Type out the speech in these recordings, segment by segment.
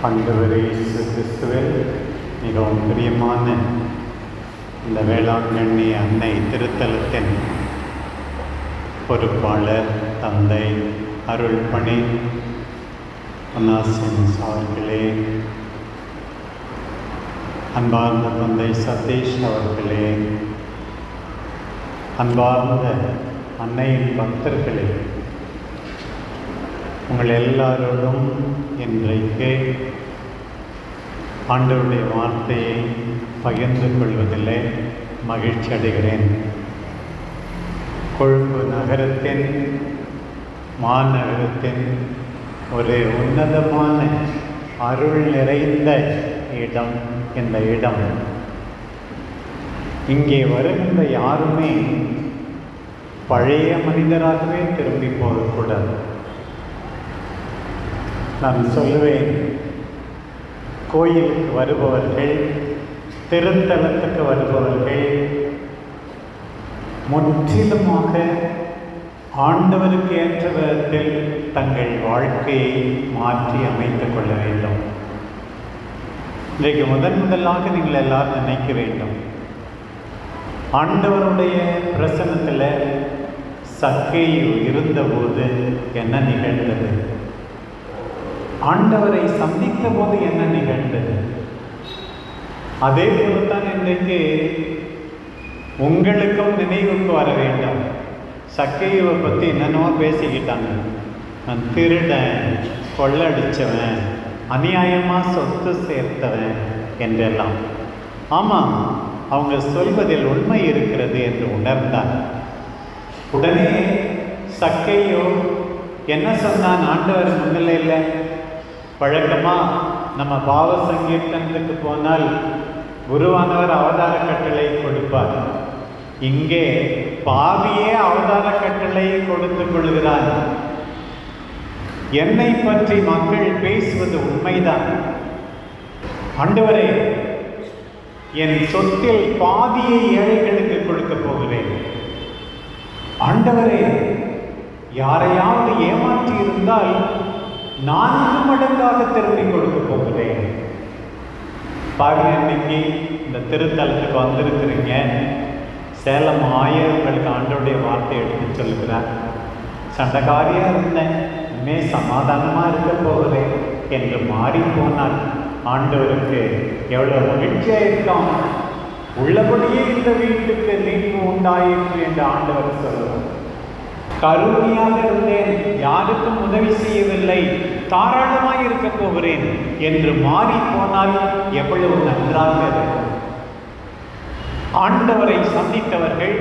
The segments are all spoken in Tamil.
ஆண்டவர் இயேசு கிறிஸ்துவில் மிகவும் பிரியமான இந்த வேளாங்கண்ணி அன்னை திருத்தலத்தின் பொறுப்பாளர் தந்தை அருள்பணி அனாசின்ஸ் அவர்களே, அன்பார்ந்த தந்தை சதீஷ் அவர்களே, அன்பார்ந்த அன்னையின் பக்தர்களே, உங்கள் எல்லாரோடும் இன்றைக்கு ஆண்டவருடைய வார்த்தையை பகிர்ந்து கொள்வதிலே மகிழ்ச்சி அடைகிறேன். கொழும்பு நகரத்தின் மாநகரத்தின் ஒரு உன்னதமான அருள் நிறைந்த இடம் இந்த இடம். இங்கே வருகின்ற யாருமே பழைய மனிதராகவே திரும்பி போகக்கூடாது. நான் சொல்லுவேன், கோயிலுக்கு வருபவர்கள், திருத்தலத்துக்கு வருபவர்கள் முற்றிலுமாக ஆண்டவருக்கு ஏற்ற விதத்தில் தங்கள் வாழ்க்கையை மாற்றி அமைத்துக் கொள்ள வேண்டும். இன்றைக்கு முதலாக நீங்கள் எல்லாரும் நினைக்க வேண்டும், ஆண்டவருடைய பிரசன்னத்தில் சக்கேயு இருந்தபோது என்ன நிகழ்ந்தது, ஆண்டவரை சந்தித்த போது என்ன நிகழ்ந்தது. அதே போலத்தான் இன்றைக்கு உங்களுக்கும் நினைவுக்கு வர வேண்டும். சக்கேயுவை பற்றி என்னென்னவோ பேசிக்கிட்டாங்க. நான் திருடன், கொள்ளடிச்சவன், அநியாயமாக சொத்து சேர்த்தவன் என்றெல்லாம். ஆமாம், அவங்க சொல்வதில் உண்மை இருக்கிறது என்று உணர்ந்தார். உடனே சக்கேயு என்ன சொன்னான் ஆண்டவர் முன்னிலையில்? வழக்கமாக நம்ம பாவ சங்கீர்த்தனத்துக்கு போனால் குருவானவர் அவதார கட்டளை கொடுப்பார். இங்கே பாவியே அவதார கட்டளை கொடுத்து கொள்கிறார். என்னை பற்றி மக்கள் பேசுவது உண்மைதான். ஆண்டவரே, என் சொத்தில் பாதியை ஏழைகளுக்கு கொடுக்க போகிறேன். ஆண்டவரே, யாரையாவது ஏமாற்றி இருந்தால் 4 மடங்காக திரும்பி கொடுக்க போகிறேன். பாருங்க, இன்னைக்கு இந்த திருத்தலத்துக்கு வந்திருக்கிறீங்க. சேலம் ஆயர்களுக்கு ஆண்டவருடைய வார்த்தை எடுத்து சொல்லுகிறார். சண்டைக்காரியாக இருந்தேன், இனிமே சமாதானமாக இருக்க போகிறேன் என்று மாறி போனால் ஆண்டவருக்கு எவ்வளோ மகிழ்ச்சியாக இருக்கான். உள்ளபடியே இந்த வீட்டுக்கு மீட்பு உண்டாயிற்று என்று ஆண்டவர் சொல்லுவார். கருணையாக இருந்தேன், யாருக்கும் உதவி செய்யவில்லை, தாராளமாக இருக்க போகிறேன் என்று மாறி போனால் எவ்வளவு நன்றாக இருக்கும். ஆண்டவரை சந்தித்தவர்கள்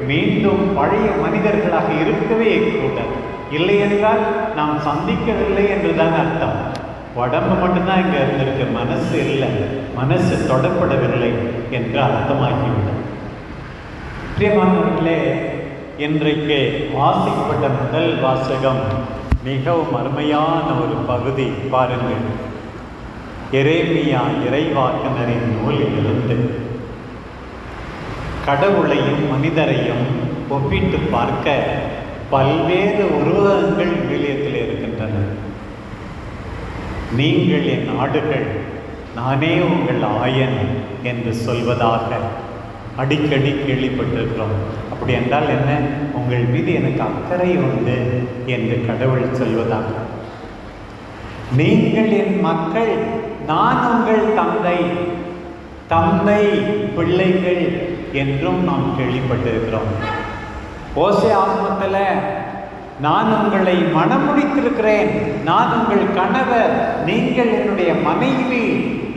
மீண்டும் பழைய மனிதர்களாக இருக்கவே கூடாது. இல்லை என்றால் நாம் சந்திக்கவில்லை என்றுதான் அர்த்தம். உடம்பு மட்டும்தான் இங்கே இருந்திருக்கு, மனசு இல்லை, மனசு தொடப்படவில்லை என்று அர்த்தமாகிவிடும். பிரியமானவர்களே, இன்றைக்கு வாசிக்கப்பட்ட முதல் வாசகம் மிகவும் அருமையான ஒரு பகுதி. பாருங்கள், எரேமியா இறைவாக்கினரின் நூலிலிருந்து கடவுளையும் மனிதரையும் ஒப்பிட்டு பார்க்க பல்வேறு உருவகங்கள் விவிலியத்தில் இருக்கின்றன. நீங்கள் என் ஆடுகள், நானே உங்கள் ஆயன் என்று சொல்வதாக அடிக்கடி கேள்விப்பட்டிருக்கிறோம். அப்படி என்றால் என்ன? உங்கள் மீது எனக்கு அக்கறை உண்டு என்று கடவுள் சொல்வதாக. நீங்கள் என் மக்கள், நான் உங்கள் தந்தை, தந்தை பிள்ளைகள் என்றும் நாம் கேள்விப்பட்டிருக்கிறோம். ஓசே ஆகமத்தில் நான் உங்களை மணமுடித்திருக்கிறேன், நான் உங்கள் கணவர், நீங்கள் என்னுடைய மனைவி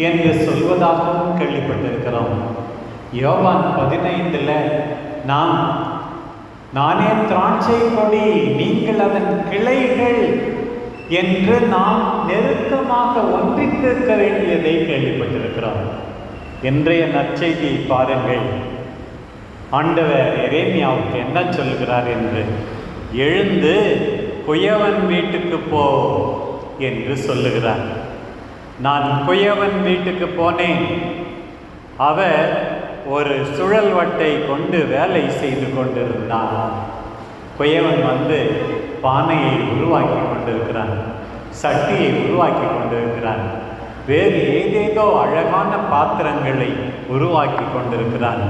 என்று சொல்வதாகவும் கேள்விப்பட்டிருக்கிறோம். யோவான் 15 நானே திராட்சை கொடி, நீங்கள் அதன் கிளைகள் என்று நாம் நெருக்கமாக ஒன்றித்திருக்க வேண்டியதை கேள்விப்பட்டிருக்கிறோம். இன்றைய நற்செய்தியை பாருங்கள். ஆண்டவர் எரேமியாவுக்கு என்ன சொல்கிறார் என்று, எழுந்து குயவன் வீட்டுக்கு போ என்று சொல்லுகிறார். நான் குயவன் வீட்டுக்கு போனேன். அவர் ஒரு சுழல் வட்டை கொண்டு வேலை செய்து கொண்டிருந்தார். குயவன் வந்து பானையை உருவாக்கி கொண்டிருக்கிறான், சட்டியை உருவாக்கி கொண்டிருக்கிறான். வேறு ஏதேதோ அழகான பாத்திரங்களை உருவாக்கி கொண்டிருக்கிறான்.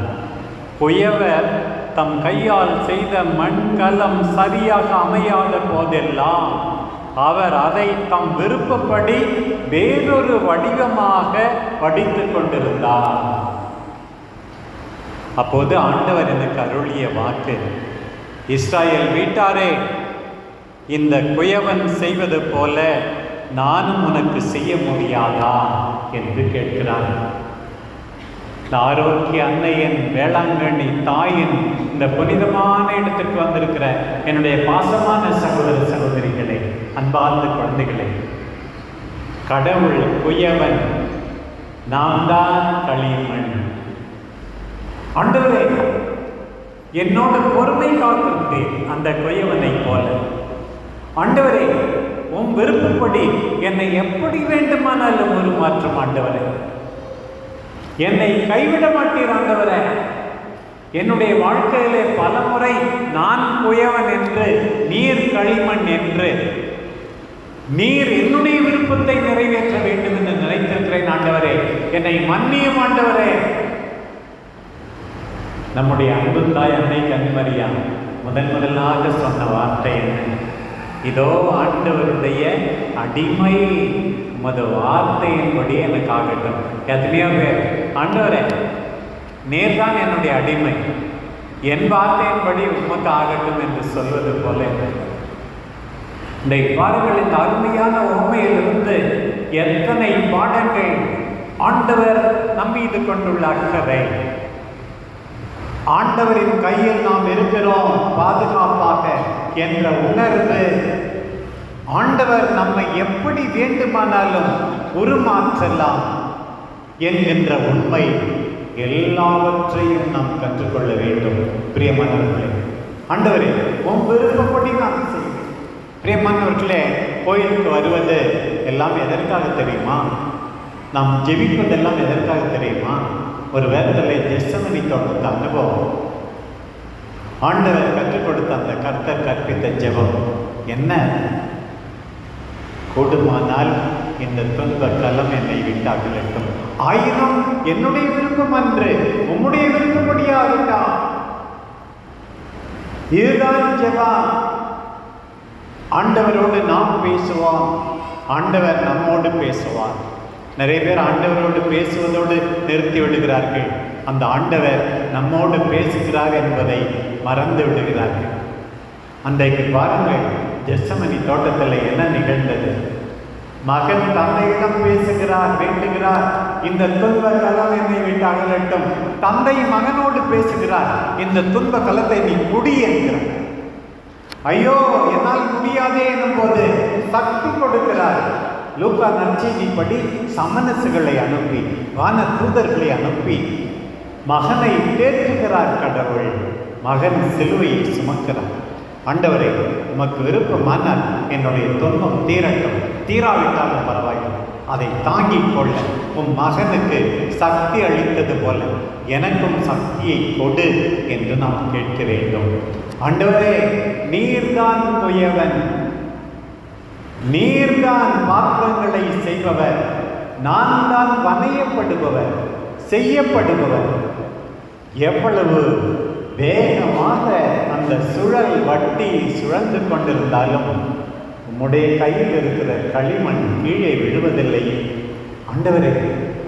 குயவர் தம் கையால் செய்த மண்கலம் சரியாக அமையாத போதெல்லாம் அவர் அதை தம் விருப்பப்படி வேறொரு வடிவமாக வடித்து கொண்டிருந்தார். அப்போது ஆண்டவர் எனக்கு அருளிய வாக்கு, இஸ்ராயேல் வீட்டாரே, இந்த குயவன் செய்வது போல நானும் உனக்கு செய்ய முடியாதா என்று கேட்கிறார். ஆரோக்கிய அன்னையின், வேளாங்கண்ணி தாயின் இந்த புனிதமான இடத்துக்கு வந்திருக்கிற என்னுடைய பாசமான சகோதர சகோதரிகளே, அன்பார்ந்த குழந்தைகளே, கடவுள் குயவன், நாம் தான் களிமண். ஆண்டவரே, என்னோட பொறுமை காத்திருந்தேன் அந்த குயவனை போல. ஆண்டவரே, உன் விருப்பப்படி என்னை எப்படி வேண்டுமானாலும் உருமாற்றும் ஆண்டவரே. என்னை கைவிட மாட்டீர் ஆண்டவரே. என்னுடைய வாழ்க்கையிலே பல முறை நான் குயவன் என்று, நீர் களிமண் என்று, நீர் என்னுடைய விருப்பத்தை நிறைவேற்ற வேண்டும் என்று நினைத்திருக்கிறேன் ஆண்டவரே. என்னை மன்னியும் ஆண்டவரே. நம்முடைய அன்பு தாய் அன்னை கன்னிமரியா முதலாக சொன்ன வார்த்தை என்ன? இதோ ஆண்டவருடைய அடிமை, உமது வார்த்தையின்படி எனக்கு ஆகட்டும். எத்தனையோ பேர், ஆண்டவரே நேர்தான் என்னுடைய அடிமை, என் வார்த்தையின்படி உமக்கு ஆகட்டும் என்று சொல்வது போல, இந்த பாருங்கள், இந்த அருமையான உண்மையிலிருந்து எத்தனை பாடங்கள் ஆண்டவர் நம்மீது கொண்டுள்ள அக்கறை. ஆண்டவரின் கையில் நாம் இருக்கிறோம் பாதுகாப்பாக என்ற உணர்வு, ஆண்டவர் நம்மை எப்படி வேண்டுமானாலும் உருமாற்றலாம் என்கின்ற உண்மை, எல்லாவற்றையும் நாம் கற்றுக்கொள்ள வேண்டும். பிரியமானவர்களே, ஆண்டவரே உன் விருப்பப்படி நாம் செய்வோம். பிரியமானவர்களே, கோயிலுக்கு வருவது எல்லாம் எதற்காக தெரியுமா? நாம் ஜெபிப்பதெல்லாம் எதற்காக தெரியுமா? ஒரு வேதத்தில் ஜெசமனி தோட்டத்த அனுபவம், ஆண்டவர் கற்றுக் கொடுத்த அந்த கர்த்தர் கற்பித்த ஜெபம் என்ன? கூடுமானால் இந்த துன்ப கலம் என்னை விட்டு அகலட்டும், ஆயினும் என்னுடைய விருப்பம் அன்று உம்முடைய விருப்பப்படியாகட்டா. இதுதான் ஜெபம். ஆண்டவரோடு நாம் பேசுவோம், ஆண்டவர் நம்மோடு பேசுவார். நிறைய பேர் ஆண்டவரோடு பேசுவதோடு நிறுத்தி விடுகிறார்கள். அந்த ஆண்டவர் நம்மோடு பேசுகிறார் என்பதை மறந்து விடுகிறார்கள். அன்றைக்கு பாருங்கள், ஜெசமனி தோட்டத்தில் என்ன நிகழ்ந்தது? மகன் தந்தையிடம் பேசுகிறார், வேண்டுகிறார், இந்த துன்ப கலம் என்னை விட்டு அகலட்டும். தந்தை மகனோடு பேசுகிறார், இந்த துன்ப கலத்தை நீ குடி என்கிறார். ஐயோ என்னால் முடியாதே எனும் போது சக்தி கொடுக்கிறார். லூக்கா நற்செய்திப்படி சமணசுகளை அனுப்பி, வான தூதர்களை அனுப்பி மகனை தேற்றுகிறார் கடவுள். மகன் சிலுவையை சுமக்கிறார். ஆண்டவரே, உமக்கு விருப்பமானால் என்னுடைய துன்பம் தீரட்டும், தீராவிட்டாலும் பரவாயில்லை, அதை தாங்கிக் கொள்ள உன் மகனுக்கு சக்தி அளித்தது போல எனக்கும் சக்தியை கொடு என்று நாம் கேட்க வேண்டும். ஆண்டவரே, நீர்தான் குயவன், நீர்தான் பாத்திரங்களை செய்பவர், நான் தான் வணையப்படுபவர், செய்யப்படுபவர். எவ்வளவு வேகமாக அந்த சுழல் வட்டி சுழந்து கொண்டிருந்தாலும் உம்முடைய கையில் இருக்கிற களிமண் கீழே விழுவதில்லை. ஆண்டவரே,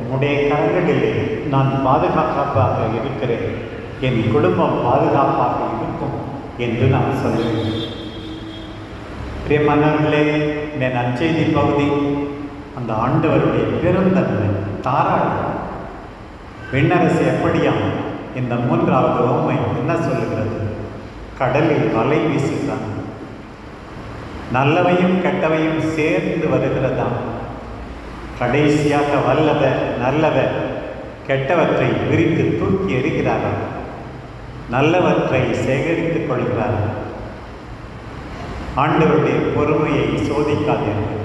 உம்முடைய கரங்களிலே நான் பாதுகாப்பாக இருக்கிறேன், என் குடும்பம் பாதுகாப்பாக இருக்கும் என்று நான் சொல்லுவேன். பிரியமானவர்களே, இந்த நற்செய்தி பகுதி அந்த ஆண்டவருடைய பெருந்தன்மை, தாராளம். விண்ணரசு எப்படியாம்? இந்த மூன்றாவது உவமை என்ன சொல்லுகிறது? கடலில் வலை வீசுகிறான், நல்லவையும் கெட்டவையும் சேர்ந்து வருகிறதாம். கடைசியாக வல்லவர் நல்லவர் கெட்டவற்றை விரித்து தூக்கி எறிகிறாராம், நல்லவற்றை சேகரித்துக் கொள்கிறார்கள். ஆண்டவருடைய பொறுமையை சோதிக்காதீர்கள்.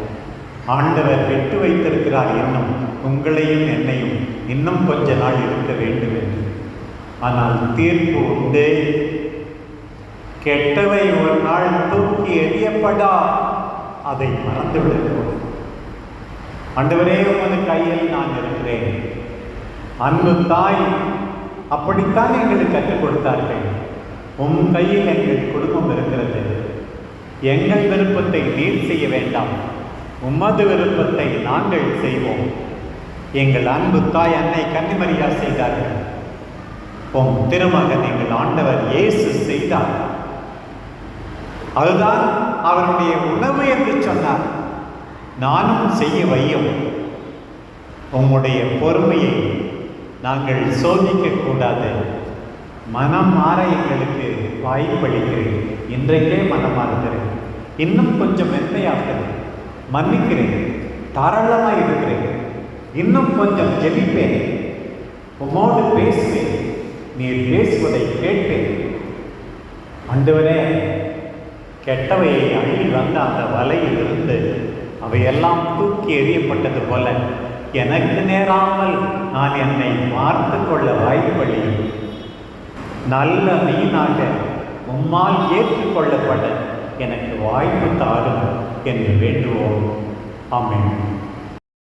ஆண்டவர் விட்டு வைத்திருக்கிறார் இன்னும் உங்களையும் என்னையும் இன்னும் கொஞ்ச நாள் இருக்க வேண்டும் என்று. ஆனால் தீர்ப்பு உண்டு. கெட்டவை ஒரு நாள் தூக்கி எறியப்படா, அதை மறந்துவிடுவோம். ஆண்டவரே, உமது கையில் நான் இருக்கிறேன். அன்பு தாய் அப்படித்தான் எங்களுக்கு கற்றுக் கொடுத்தார்கள். உம் கையில் எங்கள் குடும்பம் இருக்கிறது. எங்கள் விருப்பத்தை நீர் செய்ய வேண்டாம், உமது விருப்பத்தை நாங்கள் செய்வோம். எங்கள் அன்பு தாய் அன்னை கன்னிமரியா செய்தார்கள். உம் திருமகன் எங்கள் ஆண்டவர் இயேசு செய்தார். அதுதான் அவருடைய உணவு என்று சொன்னார். நானும் செய்ய வையும். உம்முடைய பொறுமையை நாங்கள் சோதிக்க கூடாது. மனம் மாற எங்களுக்கு வாய்ப்பளிக்கிறேன். இன்றைக்கே மனம் மாறுகிறேன். இன்னும் கொஞ்சம் மென்மையாகிறேன். மன்னிக்கிறேன். தாராளமாக இருக்கிறேன். இன்னும் கொஞ்சம் ஜெபிப்பேன். உம்மோடு பேசுவேன். நீர் பேசுவதை கேட்பேன். ஆண்டவரே, கெட்டவையை அள்ளி வந்த அந்த வலையில் இருந்து அவையெல்லாம் தூக்கி எறியப்பட்டது போல எனக்கு நேராமல் நான் என்னை பார்த்து கொள்ள வாய்ப்பளி. நல்ல மீனாக உம்மால் ஏற்றுக்கொள்ளப்பட எனக்கு வாய்ப்பு தாரும் என்று வேண்டுவோம். ஆமென்.